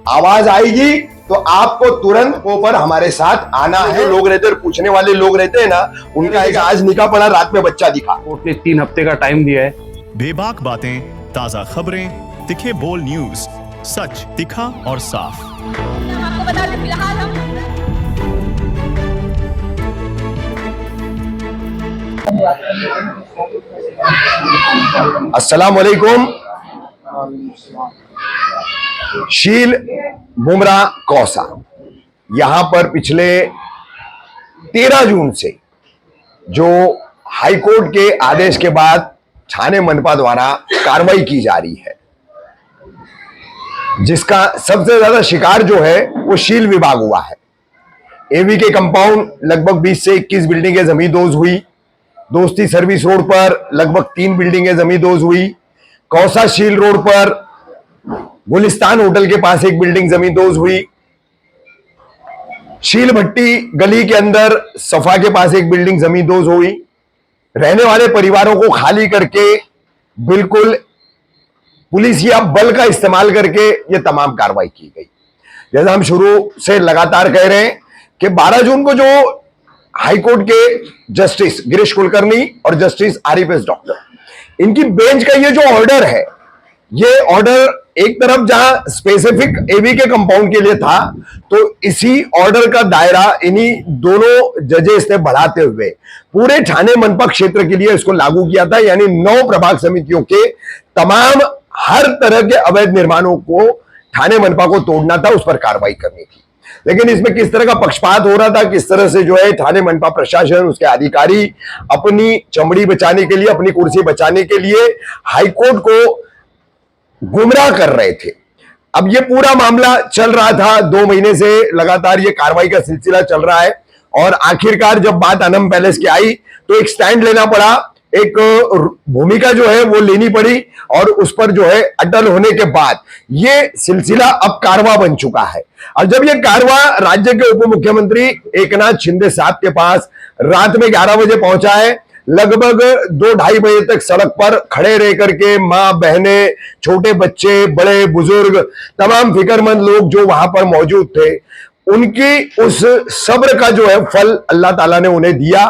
आवाज आएगी तो आपको तुरंत ऊपर हमारे साथ आना है। लोग रहते हैं, पूछने वाले लोग रहते हैं ना, उनका एक आज निकाह पड़ा, रात में बच्चा दिखा। कोर्ट ने 3 हफ्ते का टाइम दिया है। बेबाक बातें, ताजा खबरें, तिखे बोल न्यूज, सच तिखा और साफ। आपको बता दें फिलहाल हम अस्सलाम वालेकुम। शील बुमरा कौसा यहां पर पिछले 13 जून से जो हाईकोर्ट के आदेश के बाद थाने मनपा द्वारा कार्रवाई की जा रही है, जिसका सबसे ज्यादा शिकार जो है वो शील विभाग हुआ है। एवी के कंपाउंड लगभग 20 से 21 बिल्डिंगें जमींदोज हुई। दोस्ती सर्विस रोड पर लगभग 3 बिल्डिंगें जमींदोज हुई। कौसा शील रोड पर गुलिस्तान होटल के पास एक बिल्डिंग जमींदोज हुई। शील भट्टी गली के अंदर सफा के पास एक बिल्डिंग जमींदोज हुई। रहने वाले परिवारों को खाली करके बिल्कुल पुलिसिया बल का इस्तेमाल करके ये तमाम कार्रवाई की गई। जैसा हम शुरू से लगातार कह रहे हैं कि 12 जून को जो हाईकोर्ट के जस्टिस गिरीश कुलकर्णी और जस्टिस आरिफ एस डॉक्टर, इनकी बेंच का ये जो ऑर्डर है, ये ऑर्डर एक तरफ जहां स्पेसिफिक एवी के कंपाउंड के लिए था, तो इसी ऑर्डर का दायरा इन्हीं दोनों जजेस ने बढ़ाते हुए पूरे थाने मनपा क्षेत्र के लिए इसको लागू किया था। यानी 9 प्रभाग समितियों के तमाम हर तरह के अवैध निर्माणों को थाने मनपा को तोड़ना था, उस पर कार्रवाई करनी थी। लेकिन इसमें किस तरह का पक्षपात हो रहा था, किस तरह से जो है थाने मनपा प्रशासन, उसके अधिकारी अपनी चमड़ी बचाने के लिए, अपनी कुर्सी बचाने के लिए हाईकोर्ट को गुमराह कर रहे थे। अब ये पूरा मामला चल रहा था 2 महीने से, लगातार ये कार्रवाई का सिलसिला चल रहा है और आखिरकार जब बात अनम पैलेस की आई तो एक स्टैंड लेना पड़ा, एक भूमिका जो है वो लेनी पड़ी और उस पर जो है अटल होने के बाद ये सिलसिला अब कारवा बन चुका है। और जब ये कारवा राज्य के उप मुख्यमंत्री एकनाथ शिंदे साहब के पास रात में 11 बजे पहुंचा है, लगभग 2-2:30 बजे तक सड़क पर खड़े रह करके मां बहने, छोटे बच्चे, बड़े बुजुर्ग, तमाम फिक्रमंद लोग जो वहां पर मौजूद थे, उनकी उस सब्र का जो है फल अल्लाह ताला ने उन्हें दिया।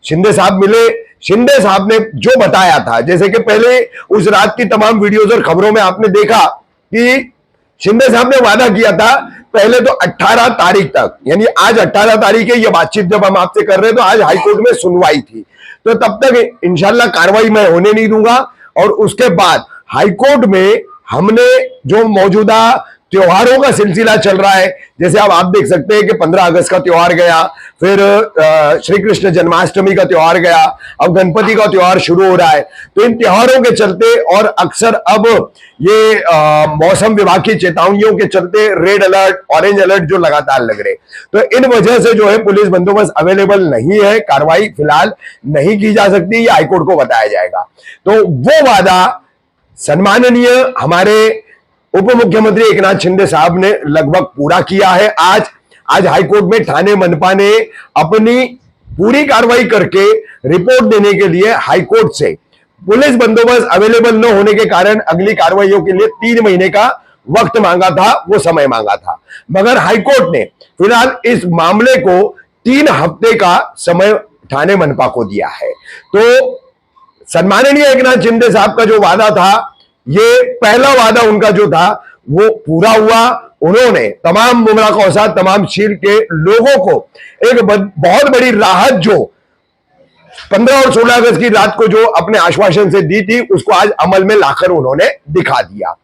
शिंदे साहब मिले। शिंदे साहब ने जो बताया था, जैसे कि पहले उस रात की तमाम वीडियोज और खबरों में आपने देखा कि शिंदे साहब ने वादा किया था पहले तो 18 तारीख तक, यानी आज 18 तारीख है, ये बातचीत जब हम आपसे कर रहे हैं तो आज हाईकोर्ट में सुनवाई थी, तो तब तक इंशाल्लाह कार्रवाई मैं होने नहीं दूंगा। और उसके बाद हाईकोर्ट में हमने जो मौजूदा त्योहारों का सिलसिला चल रहा है, जैसे अब आप देख सकते हैं कि 15 अगस्त का त्योहार गया, फिर श्री कृष्ण जन्माष्टमी का त्योहार गया, अब गणपति का त्योहार शुरू हो रहा है। तो इन त्योहारों के चलते और अक्सर अब ये मौसम विभाग की चेतावनियों के चलते रेड अलर्ट, ऑरेंज अलर्ट जो लगातार लग रहे, तो इन वजह से जो है पुलिस बंदोबस्त अवेलेबल नहीं है, कार्रवाई फिलहाल नहीं की जा सकती, ये हाईकोर्ट को बताया जाएगा। तो वो वादा सम्माननीय हमारे उप मुख्यमंत्री एकनाथ शिंदे साहब ने लगभग पूरा किया है। आज हाईकोर्ट में थाने मनपा ने अपनी पूरी कार्रवाई करके रिपोर्ट देने के लिए हाईकोर्ट से पुलिस बंदोबस्त अवेलेबल न होने के कारण अगली कार्रवाइयों के लिए 3 महीने का वक्त मांगा था, वो समय मांगा था, मगर हाईकोर्ट ने फिलहाल इस मामले को 3 हफ्ते का समय थाने मनपा को दिया है। तो सम्माननीय एकनाथ शिंदे साहब का जो वादा था, ये पहला वादा उनका जो था वो पूरा हुआ। उन्होंने तमाम बुमरा कौसा, तमाम शील के लोगों को एक बहुत बड़ी राहत जो 15 और 16 अगस्त की रात को जो अपने आश्वासन से दी थी, उसको आज अमल में लाकर उन्होंने दिखा दिया।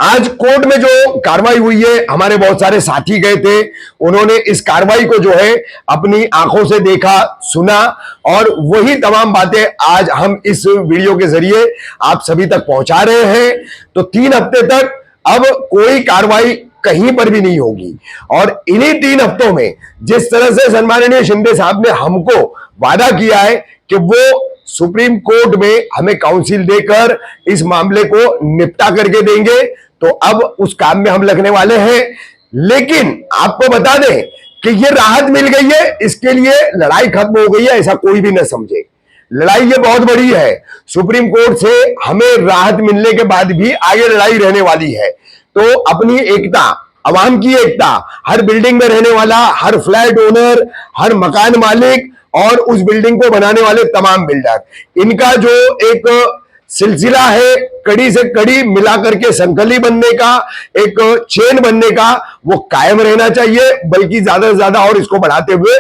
आज कोर्ट में जो कार्रवाई हुई है, हमारे बहुत सारे साथी गए थे, उन्होंने इस कार्रवाई को जो है अपनी आंखों से देखा, सुना, और वही तमाम बातें आज हम इस वीडियो के जरिए आप सभी तक पहुंचा रहे हैं। तो 3 हफ्ते तक अब कोई कार्रवाई कहीं पर भी नहीं होगी और इन्हीं 3 हफ्तों में जिस तरह से सम्माननीय शिंदे साहब ने हमको वादा किया है कि वो सुप्रीम कोर्ट में हमें काउंसिल देकर इस मामले को निपटा करके देंगे, तो अब उस काम में हम लगने वाले हैं। लेकिन आपको बता दें कि ये राहत मिल गई है, इसके लिए लड़ाई खत्म हो गई है, ऐसा कोई भी न समझे। लड़ाई ये बहुत बड़ी है। सुप्रीम कोर्ट से हमें राहत मिलने के बाद भी आगे लड़ाई रहने वाली है। तो अपनी एकता, आवाम की एकता, हर बिल्डिंग में रहने वाला हर फ्लैट ओनर, हर मकान मालिक और उस बिल्डिंग को बनाने वाले तमाम बिल्डर, इनका जो एक सिलसिला है कड़ी से कड़ी मिला करके संकली बनने का, एक चेन बनने का, वो कायम रहना चाहिए, बल्कि ज्यादा से ज्यादा और इसको बढ़ाते हुए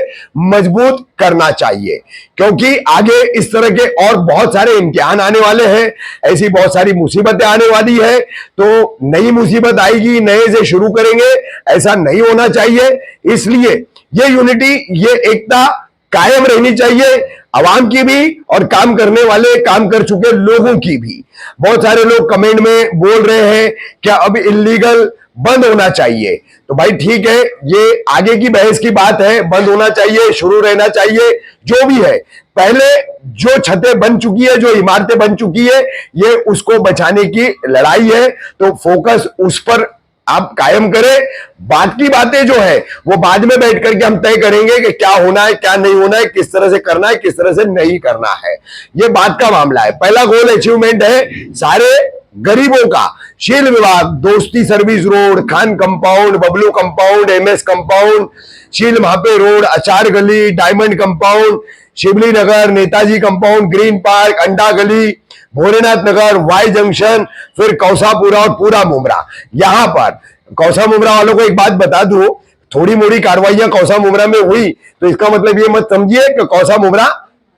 मजबूत करना चाहिए। क्योंकि आगे इस तरह के और बहुत सारे इम्तिहान आने वाले हैं, ऐसी बहुत सारी मुसीबतें आने वाली है, तो नई मुसीबत आएगी, नए से शुरू करेंगे, ऐसा नहीं होना चाहिए। इसलिए ये यूनिटी, ये एकता कायम रहनी चाहिए, आवाम की भी और काम करने वाले, काम कर चुके लोगों की भी। बहुत सारे लोग कमेंट में बोल रहे हैं क्या अब इल्लीगल बंद होना चाहिए, तो भाई ठीक है, ये आगे की बहस की बात है, बंद होना चाहिए, शुरू रहना चाहिए, जो भी है। पहले जो छतें बन चुकी है, जो इमारतें बन चुकी है, ये उसको बचाने की लड़ाई है, तो फोकस उस पर आप कायम करें। बात की बातें जो है वो बाद में बैठ करके हम तय करेंगे कि क्या होना है, क्या नहीं होना है, किस तरह से करना है, किस तरह से नहीं करना है, ये बात का मामला है। पहला गोल अचीवमेंट है सारे गरीबों का। शील विभाग, दोस्ती service road, Khan compound, Bablu compound, MS compound, शील महापे रोड, अचार गली, डायमंड कंपाउंड, शिवली नगर, नेताजी कंपाउंड, ग्रीन पार्क, अंडा गली, भोलेनाथ नगर, वाई जंक्शन, फिर कौसापुरा और पूरा मुमरा। यहां पर कौसा मुमरा वालों को एक बात बता दूं, थोड़ी मोड़ी कार्रवाइयां कौसा मुमरा में हुई तो इसका मतलब ये मत समझिए कि कौसा मुमरा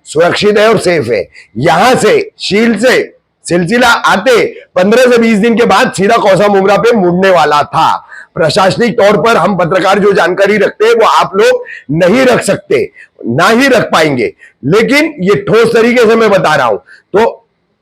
सुरक्षित है और सेफ है। यहां से शील से सिलसिला आते 15 से 20 दिन के बाद सीधा कौसा मुमरा पे मुड़ने वाला था। प्रशासनिक तौर पर हम पत्रकार जो जानकारी रखते हैं वो आप लोग नहीं रख सकते, ना ही रख पाएंगे, लेकिन ये ठोस तरीके से मैं बता रहा हूं। तो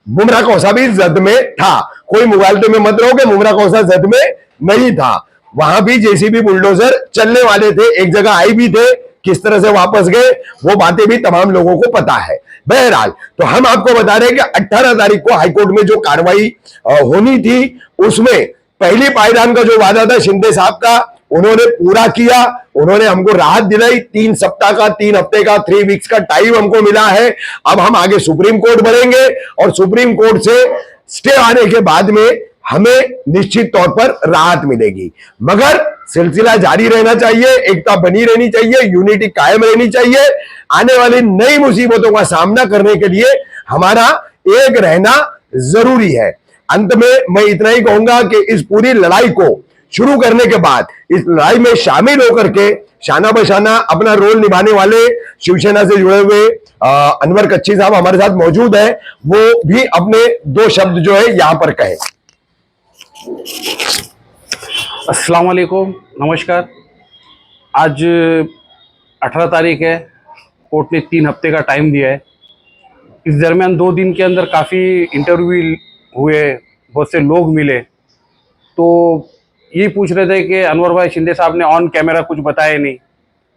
मुमरा कौसा भी जद में था, कोई मुगालते में मत रहो कि मुमरा कौसा जद में नहीं था। वहां भी जेसीबी बुलडोजर चलने वाले थे, एक जगह आई भी थे, किस तरह से वापस गए वो बातें भी तमाम लोगों को पता है। बहरहाल तो हम आपको बता रहे हैं कि 18 तारीख को हाईकोर्ट में जो कार्रवाई होनी थी उसमें पहली पायदान का जो वादा था शिंदे साहब का, उन्होंने पूरा किया। उन्होंने हमको राहत दिलाई, 3 सप्ताह का, 3 हफ्ते का, 3 वीक्स का टाइम हमको मिला है। अब हम आगे सुप्रीम कोर्ट बढ़ेंगे और सुप्रीम कोर्ट से स्टे आने के बाद में हमें निश्चित तौर पर राहत मिलेगी, मगर सिलसिला जारी रहना चाहिए, एकता बनी रहनी चाहिए, यूनिटी कायम रहनी चाहिए। आने वाली नई मुसीबतों का सामना करने के लिए हमारा एक रहना जरूरी है। अंत में मैं इतना ही कहूंगा कि इस पूरी लड़ाई को शुरू करने के बाद इस लड़ाई में शामिल होकर के शाना बशाना अपना रोल निभाने वाले शिवसेना से जुड़े हुए अनवर कच्ची साहब हमारे साथ मौजूद हैं, वो भी अपने 2 शब्द जो है यहां पर कहें। अस्सलाम वालेकुम, नमस्कार। आज 18 तारीख है, कोर्ट ने 3 हफ्ते का टाइम दिया है। इस दरमियान 2 दिन के अंदर काफ़ी इंटरव्यू हुए, बहुत से लोग मिले, तो ये पूछ रहे थे कि अनवर भाई शिंदे साहब ने ऑन कैमरा कुछ बताया नहीं,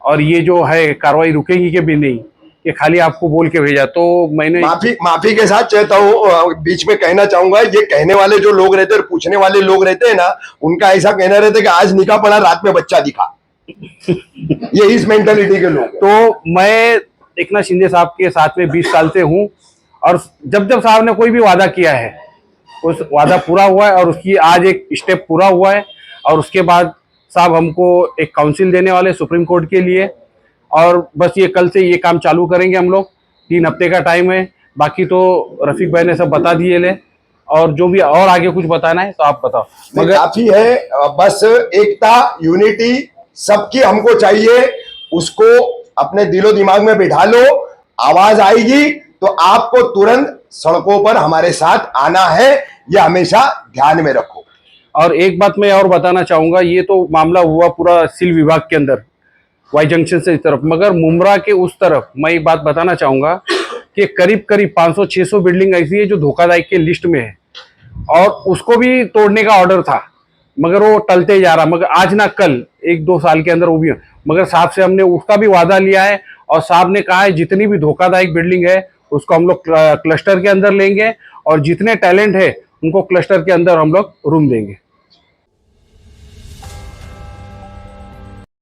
और ये जो है कार्रवाई रुकेगी कि भी नहीं, ये खाली आपको बोल के भेजा। तो मैंने माफी के साथ चाहता हूँ, बीच में कहना चाहूंगा, ये कहने वाले जो लोग रहते हैं और पूछने वाले लोग रहते हैं ना, उनका ऐसा कहना रहता है कि आज निकाह पड़ा, रात में बच्चा दिखा। ये इस मेंटालिटी के लोग। तो मैं एकनाथ शिंदे साहब के साथ में 20 साल से हूँ, और जब जब साहब ने कोई भी वादा किया है उस वादा पूरा हुआ है, और उसकी आज एक स्टेप पूरा हुआ है। और उसके बाद साहब हमको एक काउंसिल देने वाले सुप्रीम कोर्ट के लिए, और बस ये कल से ये काम चालू करेंगे हम लोग। 3 हफ्ते का टाइम है, बाकी तो रफीक भाई ने सब बता दिए ले, और जो भी और आगे कुछ बताना है तो आप बताओ। मगर काफी है, बस एकता, यूनिटी सबकी हमको चाहिए, उसको अपने दिलो दिमाग में बिठा लो। आवाज आएगी तो आपको तुरंत सड़कों पर हमारे साथ आना है, यह हमेशा ध्यान में रखो। और एक बात मैं और बताना चाहूंगा, ये तो मामला हुआ पूरा सिल विभाग के अंदर, वाई जंक्शन से इस तरफ, मगर मुमरा के उस तरफ मैं एक बात बताना चाहूंगा कि करीब करीब 500-600 बिल्डिंग ऐसी है जो धोखाधड़ी के लिस्ट में है, और उसको भी तोड़ने का ऑर्डर था, मगर वो टलते जा रहा। मगर आज ना कल 1-2 साल के अंदर वो भी, मगर साहब से हमने उसका भी वादा लिया है, और साहब ने कहा है जितनी भी धोखाधड़ी बिल्डिंग है उसको हम लोग क्लस्टर के अंदर लेंगे, और जितने टैलेंट है उनको क्लस्टर के अंदर हम लोग रूम देंगे।